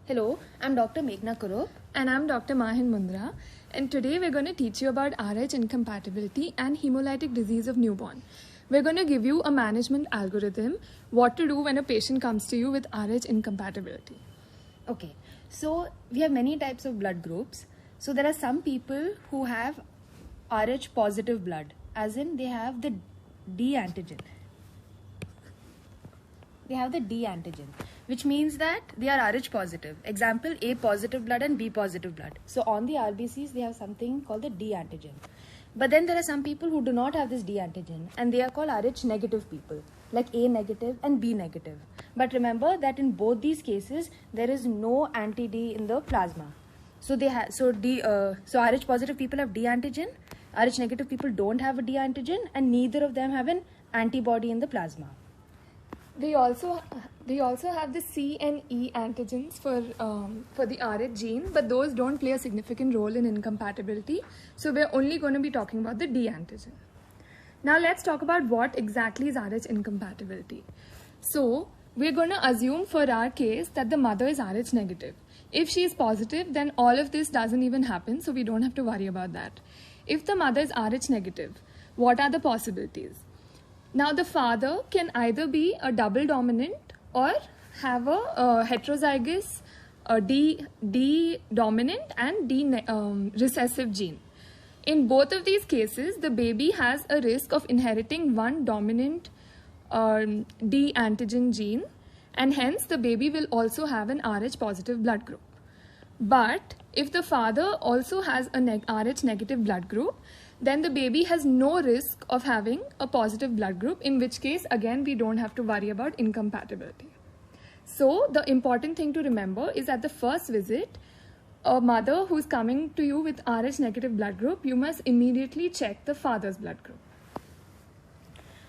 Hello, I'm Dr. Meghna Kurup. And I'm Dr. Mahin Mundra, and today we're going to teach you about RH incompatibility and hemolytic disease of newborn. We're going to give you a management algorithm, what to do when a patient comes to you with RH incompatibility. Okay, so we have many types of blood groups. So there are some people who have RH positive blood, as in they have the D antigen. They have the D antigen, which means that they are RH positive. Example, A positive blood and B positive blood. So on the RBCs, they have something called the D antigen. But then there are some people who do not have this D antigen, and they are called RH negative people, like A negative and B negative. But remember that in both these cases, there is no anti-D in the plasma. So they have so RH positive people have D antigen, RH negative people don't have a D antigen, and neither of them have an antibody in the plasma. They also have the C and E antigens for the RH gene, but those don't play a significant role in incompatibility. So we're only going to be talking about the D antigen. Now let's talk about what exactly is RH incompatibility. So we're going to assume for our case that the mother is RH negative. If she is positive, then all of this doesn't even happen, so we don't have to worry about that. If the mother is RH negative, what are the possibilities? Now the father can either be a double dominant or have a heterozygous D dominant and D recessive gene. In both of these cases, the baby has a risk of inheriting one dominant D antigen gene, and hence the baby will also have an RH positive blood group. But if the father also has a RH negative blood group, then the baby has no risk of having a positive blood group, in which case again we don't have to worry about incompatibility. So the important thing to remember is at the first visit, a mother who's coming to you with RH negative blood group, you must immediately check the father's blood group.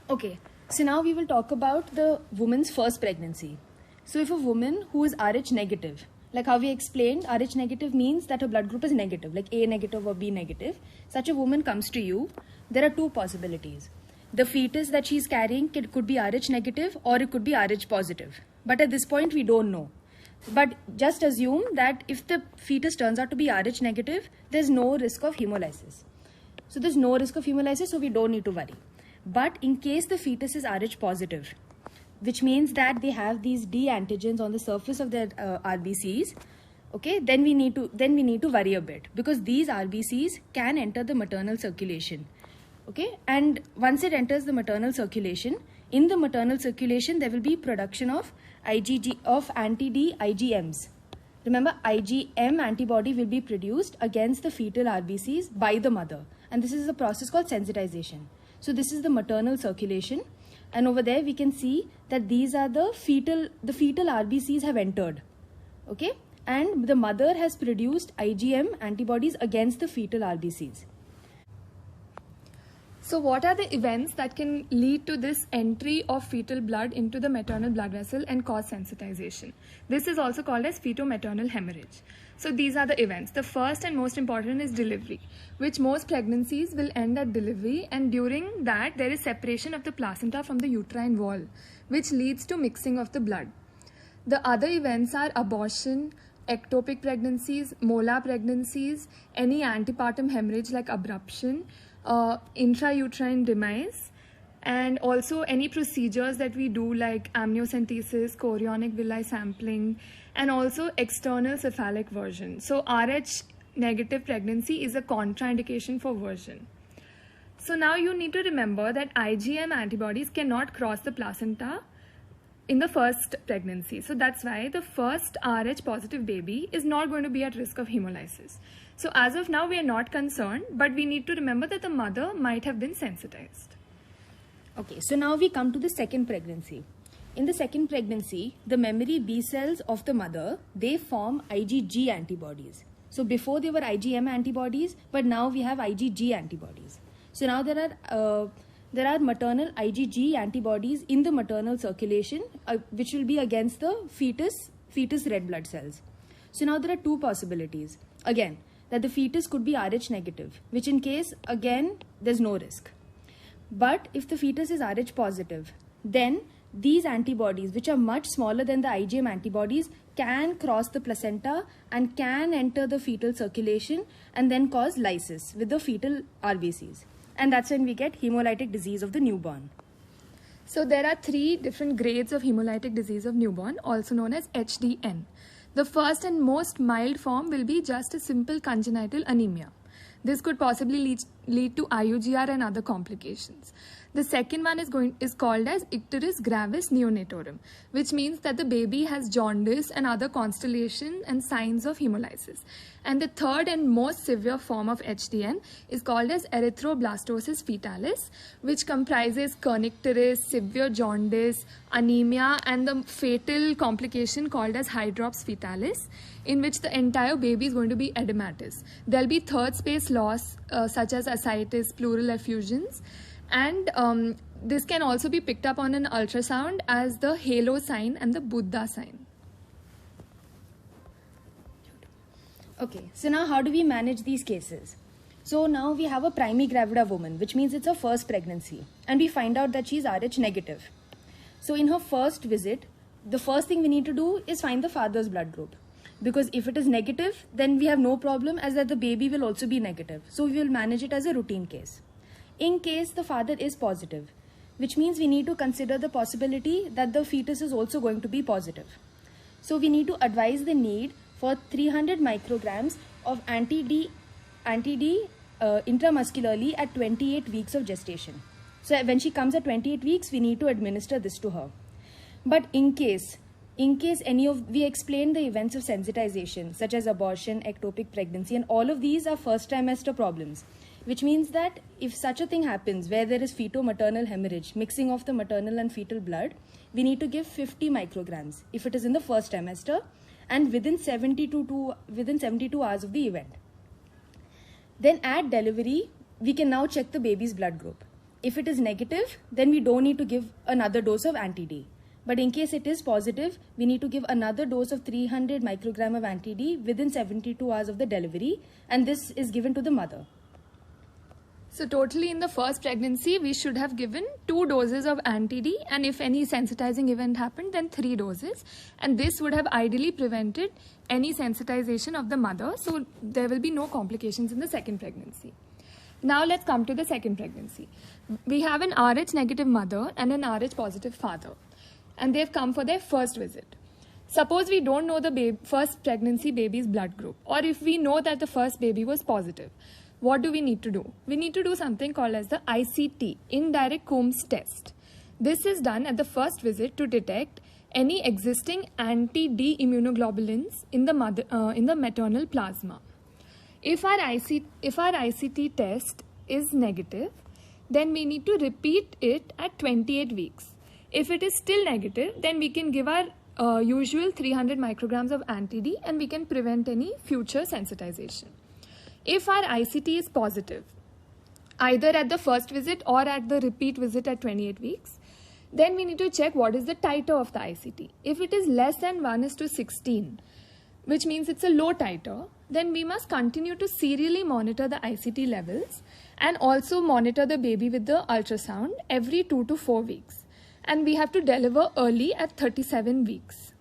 Okay, so now we will talk about the woman's first pregnancy. So if a woman who is RH negative, like how we explained, RH negative means that her blood group is negative, like A negative or B negative. Such a woman comes to you. There are two possibilities. The fetus that she's carrying could be RH negative or it could be RH positive. But at this point, we don't know. But just assume that if the fetus turns out to be RH negative, there's no risk of hemolysis. So there's no risk of hemolysis, so we don't need to worry. But in case the fetus is RH positive, which means that they have these D antigens on the surface of their RBCs, okay, then we need to worry a bit, because these RBCs can enter the maternal circulation, okay, and once it enters the maternal circulation, in the maternal circulation there will be production of anti-D IgMs. Remember, IgM antibody will be produced against the fetal RBCs by the mother, and this is a process called sensitization. So this is the maternal circulation. And over there we can see that these are the fetal RBCs have entered, okay, and the mother has produced IgM antibodies against the fetal RBCs. So what are the events that can lead to this entry of fetal blood into the maternal blood vessel and cause sensitization? This is also called as feto-maternal hemorrhage. So these are the events. The first and most important is delivery, which most pregnancies will end at delivery, and during that there is separation of the placenta from the uterine wall, which leads to mixing of the blood. The other events are abortion, ectopic pregnancies, molar pregnancies, any antepartum hemorrhage like abruption, intrauterine demise, and also any procedures that we do like amniocentesis, chorionic villi sampling, and also external cephalic version. So RH negative pregnancy is a contraindication for version. So now you need to remember that IgM antibodies cannot cross the placenta in the first pregnancy. So that's why the first RH positive baby is not going to be at risk of hemolysis. So as of now we are not concerned, but we need to remember that the mother might have been sensitized. Okay, so now we come to the second pregnancy. In the second pregnancy, the memory B cells of the mother, they form IgG antibodies. So before they were IgM antibodies, but now we have IgG antibodies. So now there are maternal IgG antibodies in the maternal circulation, which will be against the fetus red blood cells. So now there are two possibilities. Again, that the fetus could be RH negative, which in case, again, there's no risk. But if the fetus is RH positive, then these antibodies, which are much smaller than the IgM antibodies, can cross the placenta and can enter the fetal circulation and then cause lysis with the fetal RBCs. And that's when we get hemolytic disease of the newborn. So there are 3 different grades of hemolytic disease of newborn, also known as HDN. The first and most mild form will be just a simple congenital anemia. This could possibly lead to IUGR and other complications. The second one is called as icterus gravis neonatorum, which means that the baby has jaundice and other constellation and signs of hemolysis. And the third and most severe form of HDN is called as erythroblastosis fetalis, which comprises kernicterus, severe jaundice, anemia, and the fatal complication called as hydrops fetalis, in which the entire baby is going to be edematous. There will be third space loss such as ascites, pleural effusions, and this can also be picked up on an ultrasound as the halo sign and the Buddha sign. Okay, so now how do we manage these cases? So now we have a primigravida woman, which means it's her first pregnancy, and we find out that she's Rh negative. So in her first visit, the first thing we need to do is find the father's blood group. Because if it is negative, then we have no problem, as that the baby will also be negative. So we will manage it as a routine case. In case the father is positive, which means we need to consider the possibility that the fetus is also going to be positive. So we need to advise the need for 300 micrograms of anti-D intramuscularly at 28 weeks of gestation. So when she comes at 28 weeks, we need to administer this to her. But in case we explain the events of sensitization, such as abortion, ectopic pregnancy, and all of these are first trimester problems, which means that if such a thing happens where there is feto-maternal hemorrhage, mixing of the maternal and fetal blood, we need to give 50 micrograms if it is in the first trimester and within 72 hours of the event. Then at delivery, we can now check the baby's blood group. If it is negative, then we don't need to give another dose of anti-D. But in case it is positive, we need to give another dose of 300 microgram of anti-D within 72 hours of the delivery, and this is given to the mother. So totally in the first pregnancy, we should have given 2 doses of anti-D, and if any sensitizing event happened, then 3 doses. And this would have ideally prevented any sensitization of the mother, so there will be no complications in the second pregnancy. Now let's come to the second pregnancy. We have an Rh negative mother and an Rh positive father, and they've come for their first visit. Suppose we don't know the first pregnancy baby's blood group, or if we know that the first baby was positive, what do we need to do? We need to do something called as the ICT, indirect Coombs test. This is done at the first visit to detect any existing anti-D immunoglobulins in the maternal plasma. If our ICT test is negative, then we need to repeat it at 28 weeks. If it is still negative, then we can give our usual 300 micrograms of anti-D and we can prevent any future sensitization. If our ICT is positive, either at the first visit or at the repeat visit at 28 weeks, then we need to check what is the titer of the ICT. If it is less than 1:16, which means it's a low titer, then we must continue to serially monitor the ICT levels and also monitor the baby with the ultrasound every 2 to 4 weeks. And we have to deliver early at 37 weeks.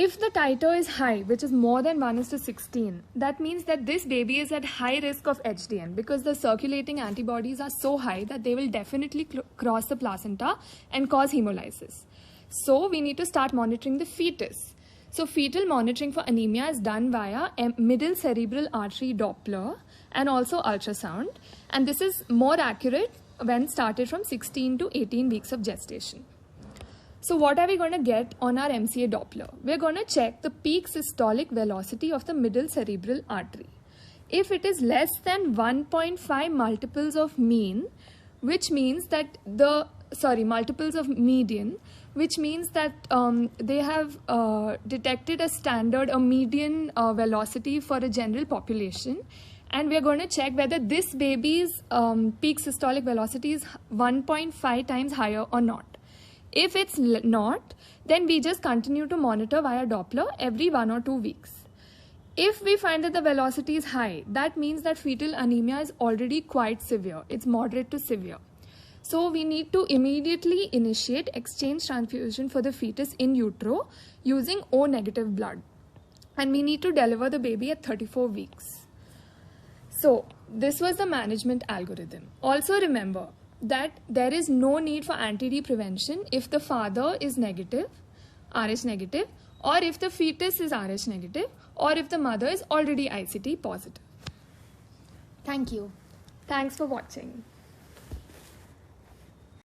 If the titer is high, which is more than 1:16, that means that this baby is at high risk of HDN because the circulating antibodies are so high that they will definitely cross the placenta and cause hemolysis. So we need to start monitoring the fetus. So fetal monitoring for anemia is done via middle cerebral artery Doppler and also ultrasound. And this is more accurate when started from 16 to 18 weeks of gestation. So what are we going to get on our MCA Doppler? We're going to check the peak systolic velocity of the middle cerebral artery. If it is less than 1.5 multiples of mean, which means that multiples of median, which means that they have detected a median velocity for a general population, and we are going to check whether this baby's peak systolic velocity is 1.5 times higher or not. If it's not, then we just continue to monitor via Doppler every 1 or 2 weeks. If we find that the velocity is high, that means that fetal anemia is already quite severe. It's moderate to severe. So we need to immediately initiate exchange transfusion for the fetus in utero using O negative blood. And we need to deliver the baby at 34 weeks. So this was the management algorithm. Also remember that there is no need for anti-D prevention if the father is negative, Rh negative, or if the fetus is Rh negative, or if the mother is already ICT positive. Thank you. Thanks for watching.